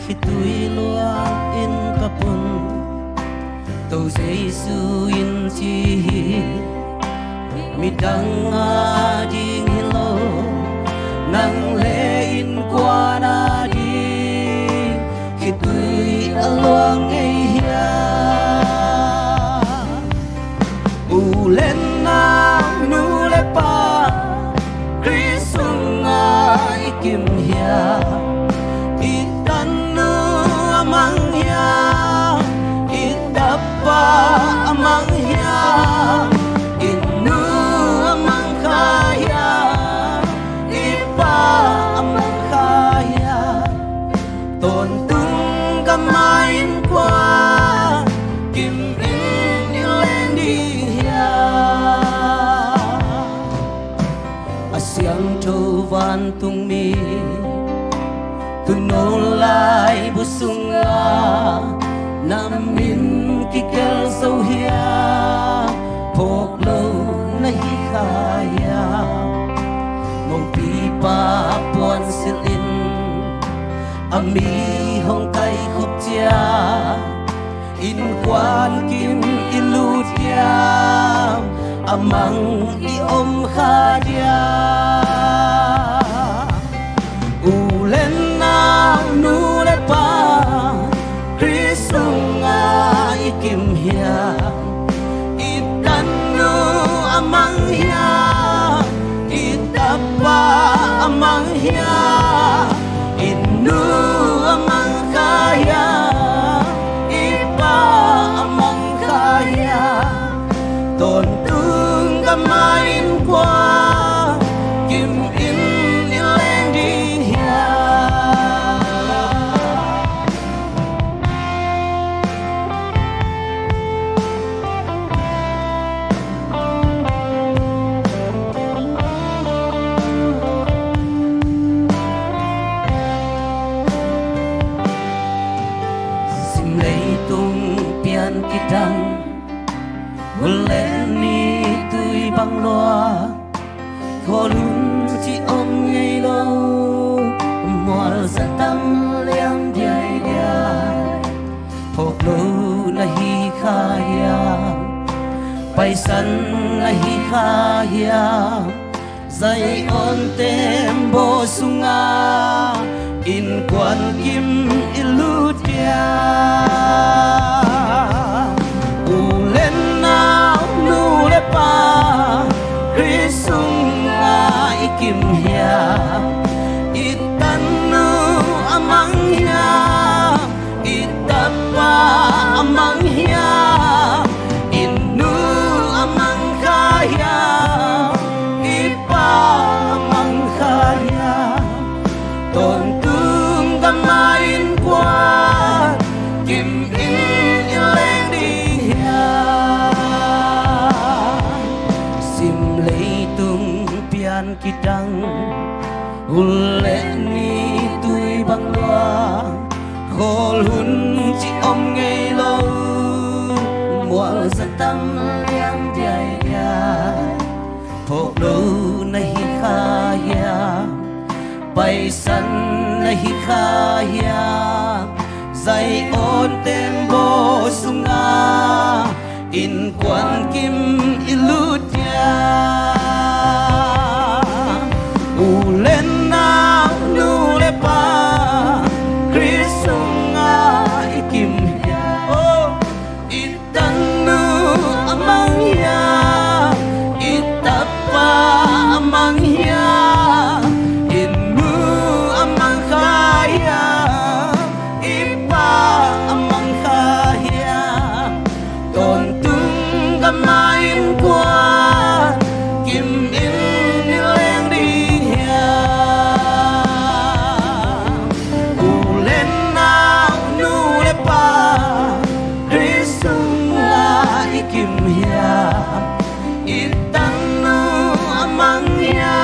khi tôi luôn in kapun tàu Giêsu in chi mi đăng a ding hello nang le in qua na đi khi tôi luôn ngay hia u lên na nu le pa Krisung ai kim hia itan nu amang hia itapa amang hia inu amang kaya ipa amang kaya tôn tung kamain qua kim in ilen đi hia asyang châu van tung mi tu nô lai busunga namin kikel sâu hia phok lâu na hi khaya mong pi pa puan silin ami hong kai khop chia in quan kim ilu chia amang i om khaya u lên nào nu le pa Krisung ai kim hia itan nu amang hia itapa amang hia inu amang kaya ipa amang kaya tôn tung kamain qua kim in ilen đi hia kitang huleni tui bang loa kholun chi om ngây lâu mual sa tam liam diai dia phok lu na hi khaya pai san na hi khaya zai on tem bo sunga in quan kim ilutia Krisung ai kim hia itan nu amang hia itapa amang hia inu amang kaya ipa amang kaya tôn tung kamain qua kim in ilen đi hia pian kitang huleni tui bang loa khol hun chi om ngây lâu mual sa tam liam diai dia phok lu na hi khaya pai san na hi khaya zai on tem bo sunga in quan kim ilutia itan nu amang hia